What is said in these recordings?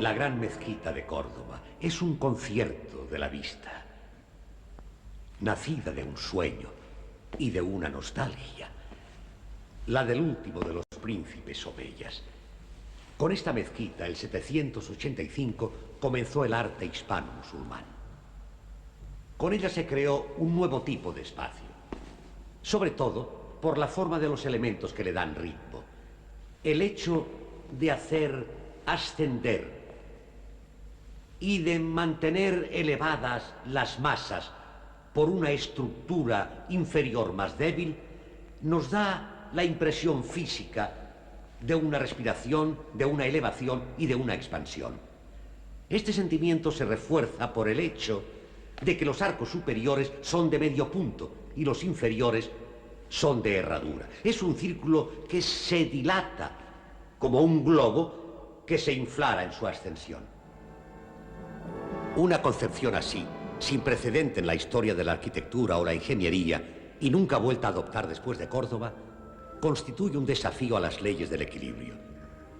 La gran mezquita de Córdoba es un concierto de la vista, nacida de un sueño y de una nostalgia, la del último de los príncipes omeyas. Con esta mezquita, el 785, comenzó el arte hispano-musulmán. Con ella se creó un nuevo tipo de espacio, sobre todo por la forma de los elementos que le dan ritmo. El hecho de hacer ascender y de mantener elevadas las masas por una estructura inferior más débil, nos da la impresión física de una respiración, de una elevación y de una expansión. Este sentimiento se refuerza por el hecho de que los arcos superiores son de medio punto y los inferiores son de herradura. Es un círculo que se dilata como un globo que se inflara en su ascensión. Una concepción así, sin precedente en la historia de la arquitectura o la ingeniería y nunca vuelta a adoptar después de Córdoba, constituye un desafío a las leyes del equilibrio,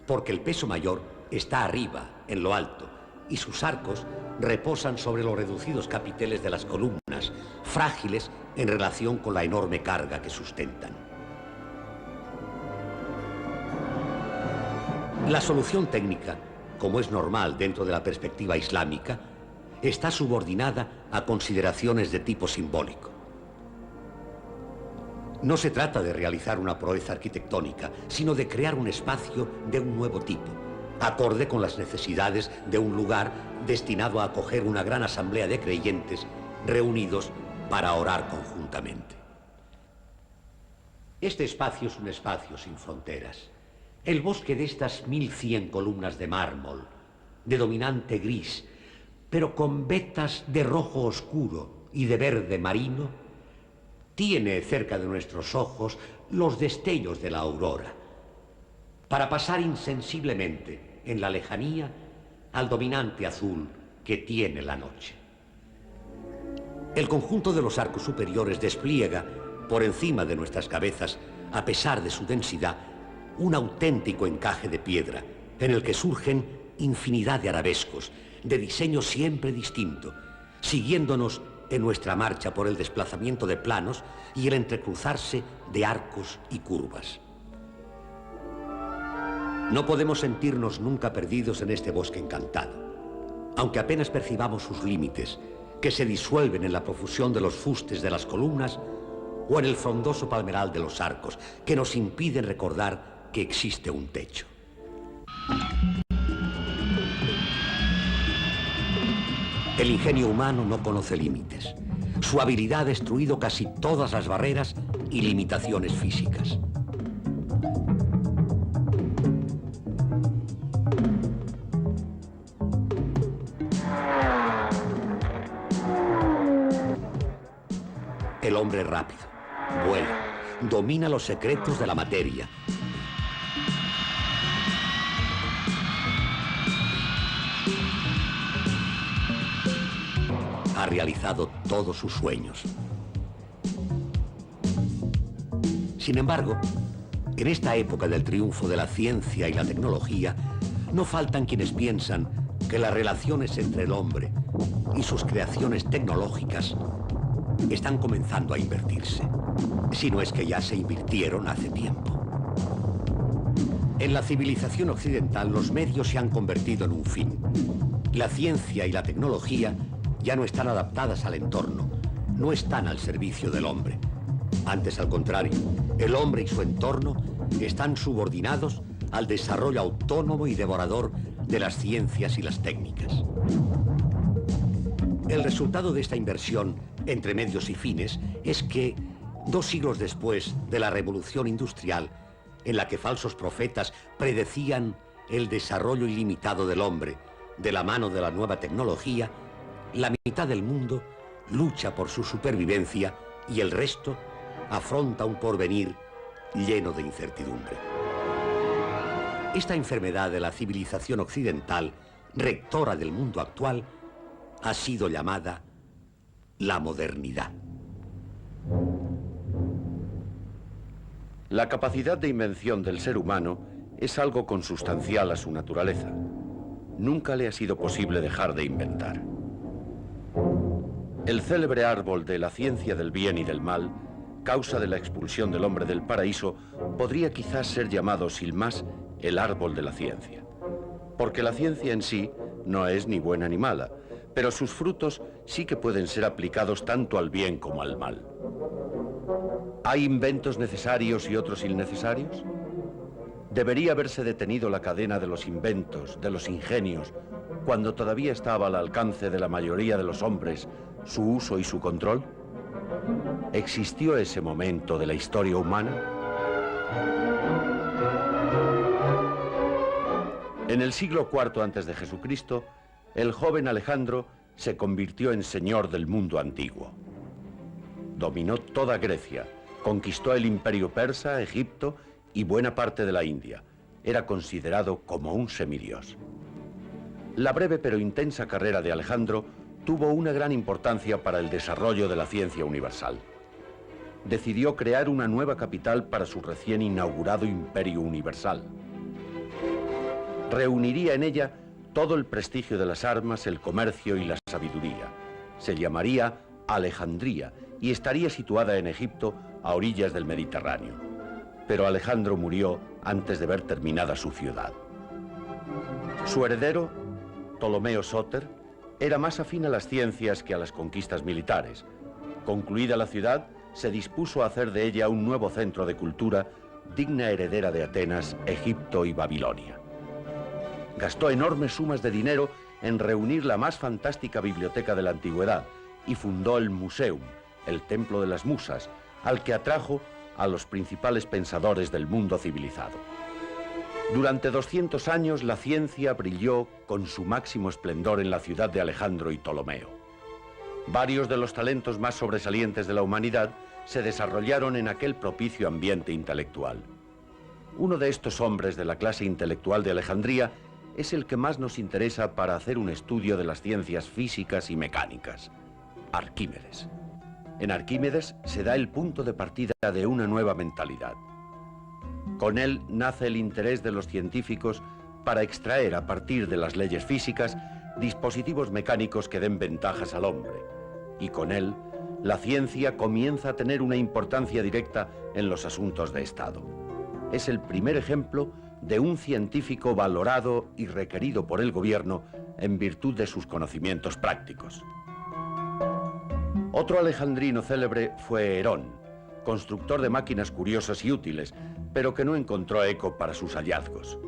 porque el peso mayor está arriba, en lo alto, y sus arcos reposan sobre los reducidos capiteles de las columnas, frágiles en relación con la enorme carga que sustentan. La solución técnica, como es normal dentro de la perspectiva islámica, está subordinada a consideraciones de tipo simbólico. No se trata de realizar una proeza arquitectónica, sino de crear un espacio de un nuevo tipo, acorde con las necesidades de un lugar destinado a acoger una gran asamblea de creyentes reunidos para orar conjuntamente. Este espacio es un espacio sin fronteras. El bosque de estas 1100 columnas de mármol, de dominante gris, pero con vetas de rojo oscuro y de verde marino, tiene cerca de nuestros ojos los destellos de la aurora, para pasar insensiblemente en la lejanía al dominante azul que tiene la noche. El conjunto de los arcos superiores despliega, por encima de nuestras cabezas, a pesar de su densidad, un auténtico encaje de piedra, en el que surgen infinidad de arabescos, de diseño siempre distinto, siguiéndonos en nuestra marcha por el desplazamiento de planos y el entrecruzarse de arcos y curvas. No podemos sentirnos nunca perdidos en este bosque encantado, aunque apenas percibamos sus límites, que se disuelven en la profusión de los fustes de las columnas o en el frondoso palmeral de los arcos, que nos impiden recordar que existe un techo. El ingenio humano no conoce límites. Su habilidad ha destruido casi todas las barreras y limitaciones físicas. El hombre es rápido, vuela, domina los secretos de la materia. Ha realizado todos sus sueños. Sin embargo, en esta época del triunfo de la ciencia y la tecnología, no faltan quienes piensan que las relaciones entre el hombre y sus creaciones tecnológicas están comenzando a invertirse, si no es que ya se invirtieron hace tiempo. En la civilización occidental, los medios se han convertido en un fin. La ciencia y la tecnología ya no están adaptadas al entorno, no están al servicio del hombre. Antes, al contrario, el hombre y su entorno están subordinados al desarrollo autónomo y devorador de las ciencias y las técnicas. El resultado de esta inversión entre medios y fines es que, 2 siglos después de la revolución industrial, en la que falsos profetas predecían el desarrollo ilimitado del hombre de la mano de la nueva tecnología, la mitad del mundo lucha por su supervivencia y el resto afronta un porvenir lleno de incertidumbre. Esta enfermedad de la civilización occidental, rectora del mundo actual, ha sido llamada la modernidad. La capacidad de invención del ser humano es algo consustancial a su naturaleza. nunca le ha sido posible dejar de inventar. El célebre árbol de la ciencia del bien y del mal, causa de la expulsión del hombre del paraíso, podría quizás ser llamado sin más el árbol de la ciencia. Porque la ciencia en sí no es ni buena ni mala, pero sus frutos sí que pueden ser aplicados tanto al bien como al mal. ¿Hay inventos necesarios y otros innecesarios? ¿Debería haberse detenido la cadena de los inventos, de los ingenios, cuando todavía estaba al alcance de la mayoría de los hombres su uso y su control? ¿Existió ese momento de la historia humana? En el siglo IV a.C., el joven Alejandro se convirtió en señor del mundo antiguo. Dominó toda Grecia, conquistó el imperio persa, Egipto y buena parte de la India. Era considerado como un semidios. La breve pero intensa carrera de Alejandro tuvo una gran importancia para el desarrollo de la ciencia universal. Decidió crear una nueva capital para su recién inaugurado imperio universal. Reuniría en ella todo el prestigio de las armas, el comercio y la sabiduría. Se llamaría Alejandría y estaría situada en Egipto, a orillas del Mediterráneo. Pero Alejandro murió antes de ver terminada su ciudad. Su heredero, Ptolomeo Sóter, era más afín a las ciencias que a las conquistas militares. Concluida la ciudad, se dispuso a hacer de ella un nuevo centro de cultura, digna heredera de Atenas, Egipto y Babilonia. Gastó enormes sumas de dinero en reunir la más fantástica biblioteca de la antigüedad y fundó el Museum, el Templo de las Musas, al que atrajo a los principales pensadores del mundo civilizado. Durante 200 años la ciencia brilló con su máximo esplendor en la ciudad de Alejandro y Ptolomeo. Varios de los talentos más sobresalientes de la humanidad se desarrollaron en aquel propicio ambiente intelectual. Uno de estos hombres de la clase intelectual de Alejandría es el que más nos interesa para hacer un estudio de las ciencias físicas y mecánicas: Arquímedes. En Arquímedes se da el punto de partida de una nueva mentalidad. Con él nace el interés de los científicos para extraer a partir de las leyes físicas dispositivos mecánicos que den ventajas al hombre. Y con él, la ciencia comienza a tener una importancia directa en los asuntos de Estado. Es el primer ejemplo de un científico valorado y requerido por el gobierno en virtud de sus conocimientos prácticos. Otro alejandrino célebre fue Herón, constructor de máquinas curiosas y útiles, pero que no encontró eco para sus hallazgos.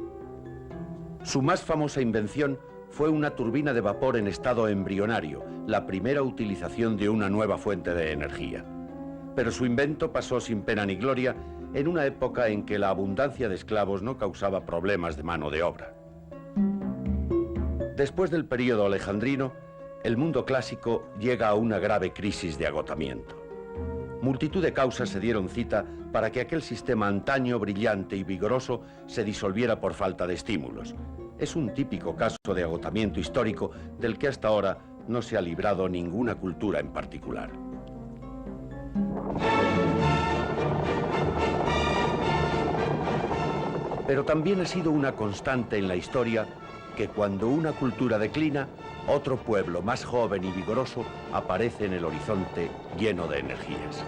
Su más famosa invención fue una turbina de vapor en estado embrionario, la primera utilización de una nueva fuente de energía. Pero su invento pasó sin pena ni gloria en una época en que la abundancia de esclavos no causaba problemas de mano de obra. Después del período alejandrino, el mundo clásico llega a una grave crisis de agotamiento. Multitud de causas se dieron cita para que aquel sistema antaño brillante y vigoroso se disolviera por falta de estímulos. Es un típico caso de agotamiento histórico del que hasta ahora no se ha librado ninguna cultura en particular. Pero también ha sido una constante en la historia que cuando una cultura declina, otro pueblo más joven y vigoroso aparece en el horizonte lleno de energías.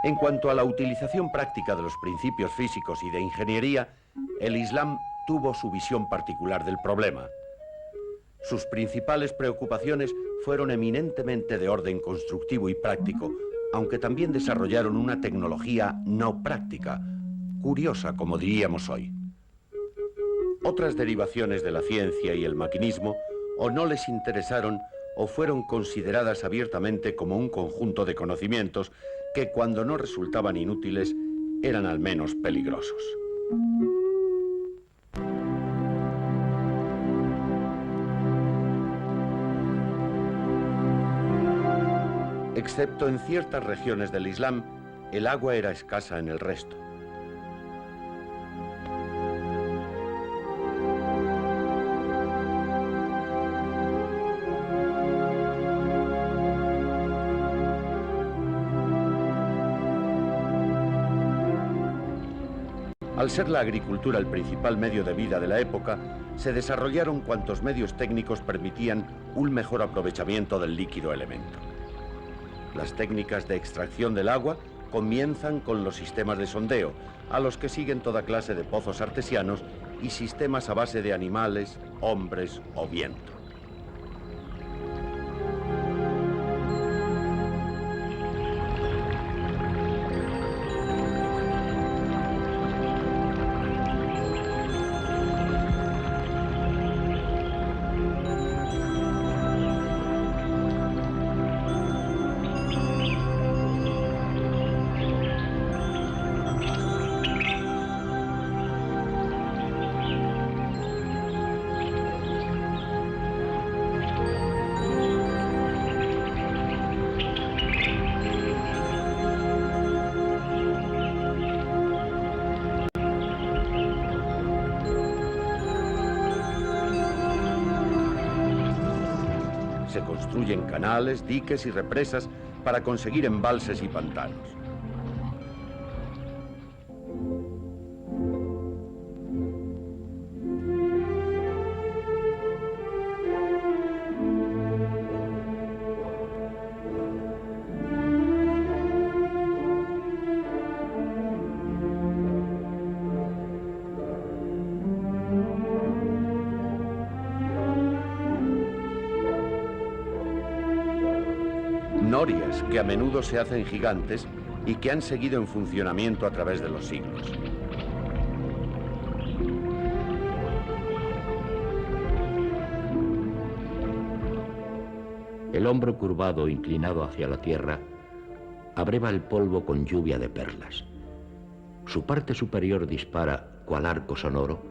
En cuanto a la utilización práctica de los principios físicos y de ingeniería, el Islam tuvo su visión particular del problema. Sus principales preocupaciones fueron eminentemente de orden constructivo y práctico, aunque también desarrollaron una tecnología no práctica, curiosa, como diríamos hoy. Otras derivaciones de la ciencia y el maquinismo o no les interesaron o fueron consideradas abiertamente como un conjunto de conocimientos que, cuando no resultaban inútiles, eran al menos peligrosos. Excepto en ciertas regiones del Islam, el agua era escasa en el resto. Al ser la agricultura el principal medio de vida de la época, se desarrollaron cuantos medios técnicos permitían un mejor aprovechamiento del líquido elemento. Las técnicas de extracción del agua comienzan con los sistemas de sondeo, a los que siguen toda clase de pozos artesianos y sistemas a base de animales, hombres o viento. Se construyen canales, diques y represas para conseguir embalses y pantanos. Norias que a menudo se hacen gigantes y que han seguido en funcionamiento a través de los siglos. El hombro curvado, inclinado hacia la tierra, abreva el polvo con lluvia de perlas. Su parte superior dispara, cual arco sonoro,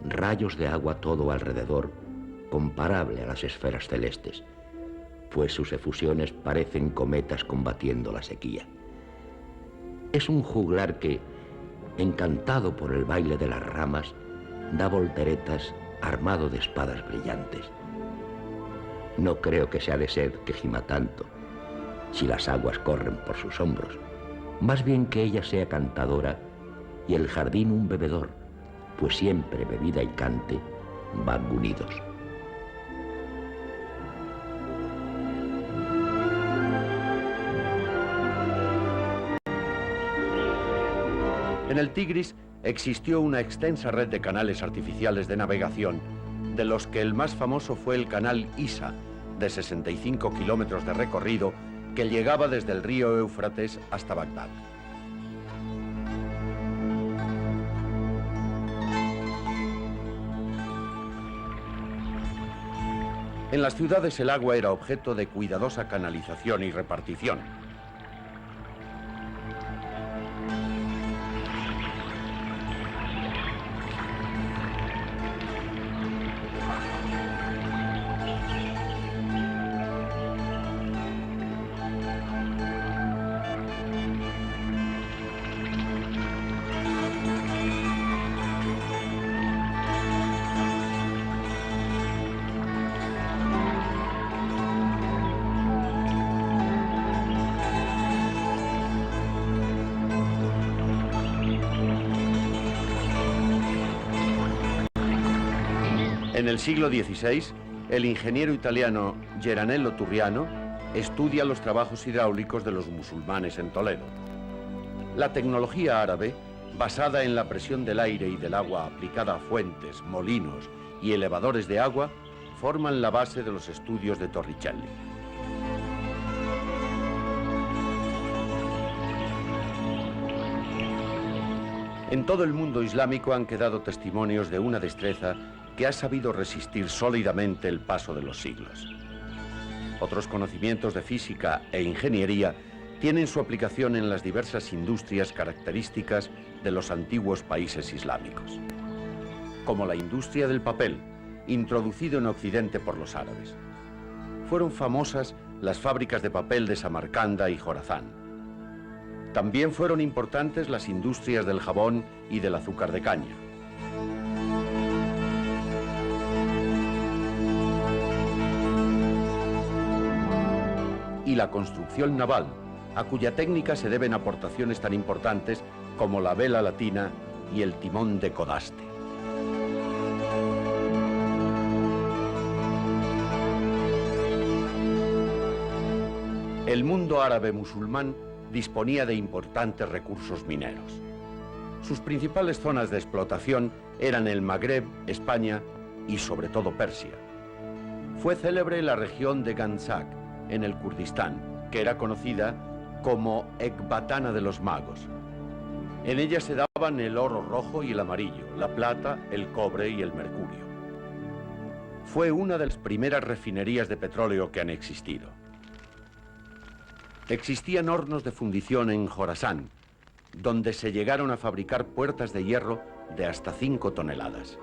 rayos de agua todo alrededor, comparable a las esferas celestes, pues sus efusiones parecen cometas combatiendo la sequía. Es un juglar que, encantado por el baile de las ramas, da volteretas armado de espadas brillantes. No creo que sea de sed que gima tanto, si las aguas corren por sus hombros, más bien que ella sea cantadora y el jardín un bebedor, pues siempre bebida y cante van unidos. En el Tigris existió una extensa red de canales artificiales de navegación, de los que el más famoso fue el canal Isa, de 65 kilómetros de recorrido, que llegaba desde el río Éufrates hasta Bagdad. En las ciudades el agua era objeto de cuidadosa canalización y repartición. En el siglo XVI, el ingeniero italiano Geranello Turriano estudia los trabajos hidráulicos de los musulmanes en Toledo. La tecnología árabe, basada en la presión del aire y del agua aplicada a fuentes, molinos y elevadores de agua, forman la base de los estudios de Torricelli. En todo el mundo islámico han quedado testimonios de una destreza que ha sabido resistir sólidamente el paso de los siglos. Otros conocimientos de física e ingeniería tienen su aplicación en las diversas industrias características de los antiguos países islámicos, como la industria del papel, introducido en Occidente por los árabes. Fueron famosas las fábricas de papel de Samarcanda y Jorazán. También fueron importantes las industrias del jabón y del azúcar de caña. Y la construcción naval, a cuya técnica se deben aportaciones tan importantes como la vela latina y el timón de Kodaste. El mundo árabe musulmán disponía de importantes recursos mineros. Sus principales zonas de explotación eran el Magreb, España y sobre todo Persia. Fue célebre la región de Ganzak, en el Kurdistán, que era conocida como Ecbatana de los Magos. En ella se daban el oro rojo y el amarillo, la plata, el cobre y el mercurio. Fue una de las primeras refinerías de petróleo que han existido. Existían hornos de fundición en Jorasán, donde se llegaron a fabricar puertas de hierro de hasta 5 toneladas.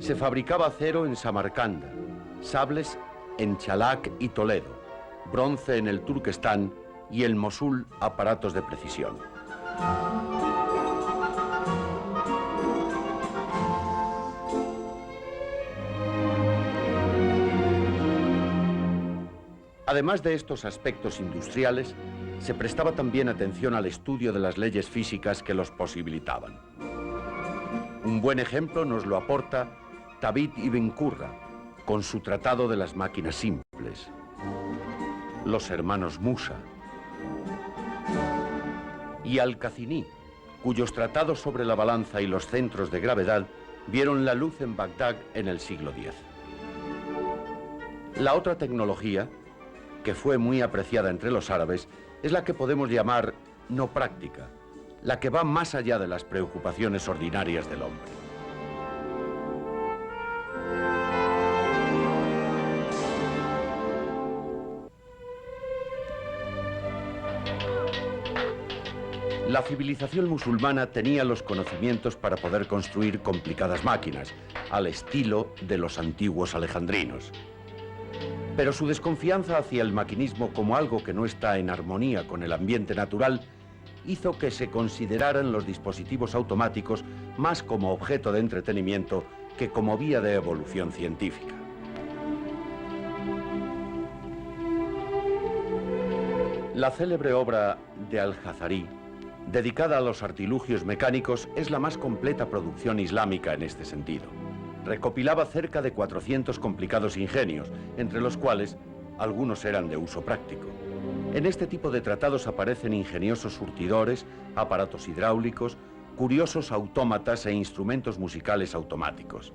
Se fabricaba acero en Samarcanda, sables en Chalak y Toledo, bronce en el Turquestán y en Mosul aparatos de precisión. Además de estos aspectos industriales, se prestaba también atención al estudio de las leyes físicas que los posibilitaban. Un buen ejemplo nos lo aporta Tabit ibn Qurra, con su tratado de las máquinas simples, los hermanos Musa y Al-Qaziní, cuyos tratados sobre la balanza y los centros de gravedad vieron la luz en Bagdad en el siglo X. La otra tecnología, que fue muy apreciada entre los árabes, es la que podemos llamar no práctica, la que va más allá de las preocupaciones ordinarias del hombre. La civilización musulmana tenía los conocimientos para poder construir complicadas máquinas, al estilo de los antiguos alejandrinos. Pero su desconfianza hacia el maquinismo como algo que no está en armonía con el ambiente natural hizo que se consideraran los dispositivos automáticos más como objeto de entretenimiento que como vía de evolución científica. La célebre obra de Al-Jazari, dedicada a los artilugios mecánicos, es la más completa producción islámica en este sentido. Recopilaba cerca de 400 complicados ingenios, entre los cuales algunos eran de uso práctico. En este tipo de tratados aparecen ingeniosos surtidores, aparatos hidráulicos, curiosos autómatas e instrumentos musicales automáticos.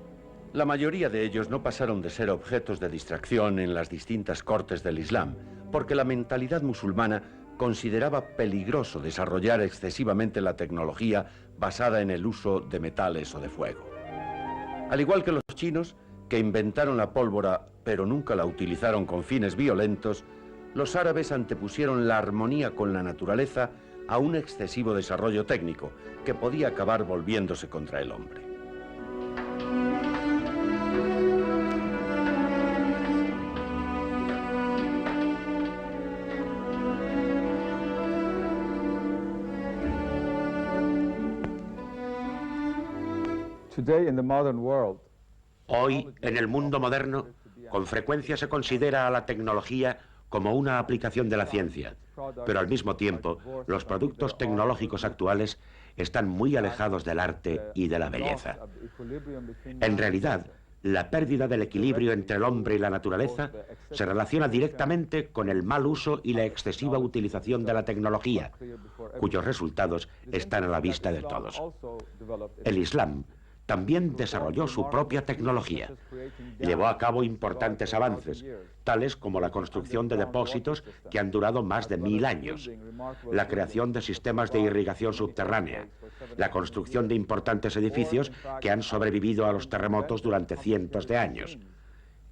La mayoría de ellos no pasaron de ser objetos de distracción en las distintas cortes del Islam, porque la mentalidad musulmana consideraba peligroso desarrollar excesivamente la tecnología basada en el uso de metales o de fuego. Al igual que los chinos, que inventaron la pólvora pero nunca la utilizaron con fines violentos, los árabes antepusieron la armonía con la naturaleza a un excesivo desarrollo técnico que podía acabar volviéndose contra el hombre. Hoy, en el mundo moderno, con frecuencia se considera a la tecnología como una aplicación de la ciencia, pero al mismo tiempo, los productos tecnológicos actuales están muy alejados del arte y de la belleza. En realidad, la pérdida del equilibrio entre el hombre y la naturaleza se relaciona directamente con el mal uso y la excesiva utilización de la tecnología, cuyos resultados están a la vista de todos. El Islam también desarrolló su propia tecnología. Llevó a cabo importantes avances, tales como la construcción de depósitos que han durado más de 1000 años, la creación de sistemas de irrigación subterránea, la construcción de importantes edificios que han sobrevivido a los terremotos durante cientos de años.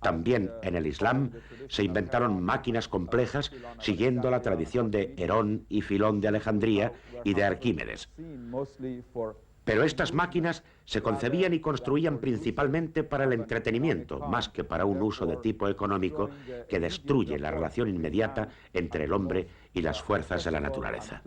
También en el Islam se inventaron máquinas complejas siguiendo la tradición de Herón y Filón de Alejandría y de Arquímedes. Pero estas máquinas se concebían y construían principalmente para el entretenimiento, más que para un uso de tipo económico que destruye la relación inmediata entre el hombre y las fuerzas de la naturaleza.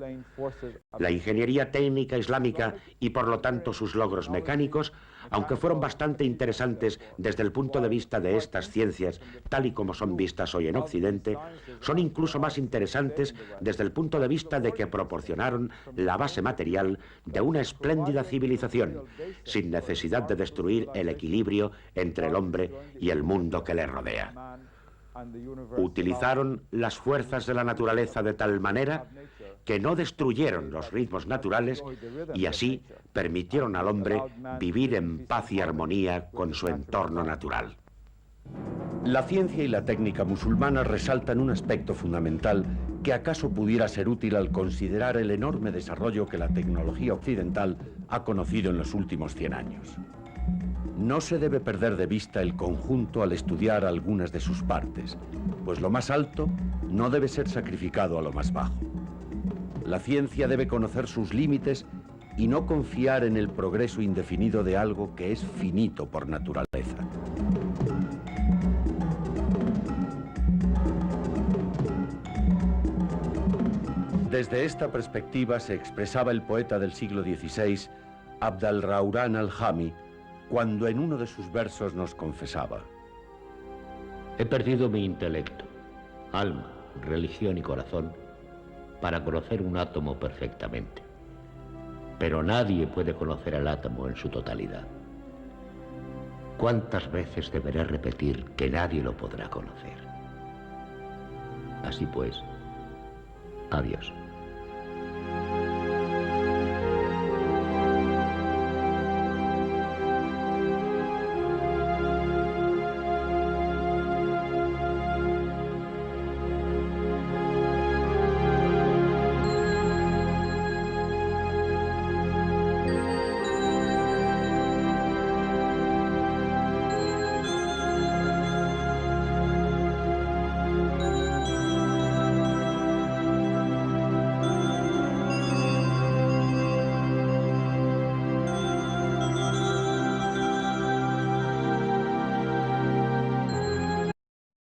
La ingeniería técnica islámica y por lo tanto sus logros mecánicos aunque fueron bastante interesantes desde el punto de vista de estas ciencias, tal y como son vistas hoy en Occidente, son incluso más interesantes desde el punto de vista de que proporcionaron la base material de una espléndida civilización, sin necesidad de destruir el equilibrio entre el hombre y el mundo que le rodea. Utilizaron las fuerzas de la naturaleza de tal manera que no destruyeron los ritmos naturales y así permitieron al hombre vivir en paz y armonía con su entorno natural. La ciencia y la técnica musulmana resaltan un aspecto fundamental que acaso pudiera ser útil al considerar el enorme desarrollo que la tecnología occidental ha conocido en los últimos 100 años. No se debe perder de vista el conjunto al estudiar algunas de sus partes, pues lo más alto no debe ser sacrificado a lo más bajo. La ciencia debe conocer sus límites y no confiar en el progreso indefinido de algo que es finito por naturaleza. Desde esta perspectiva se expresaba el poeta del siglo XVI, Abd al-Rahman al-Jami, cuando en uno de sus versos nos confesaba: he perdido mi intelecto, alma, religión y corazón para conocer un átomo perfectamente. Pero nadie puede conocer el átomo en su totalidad. ¿Cuántas veces deberé repetir que nadie lo podrá conocer? Así pues, adiós.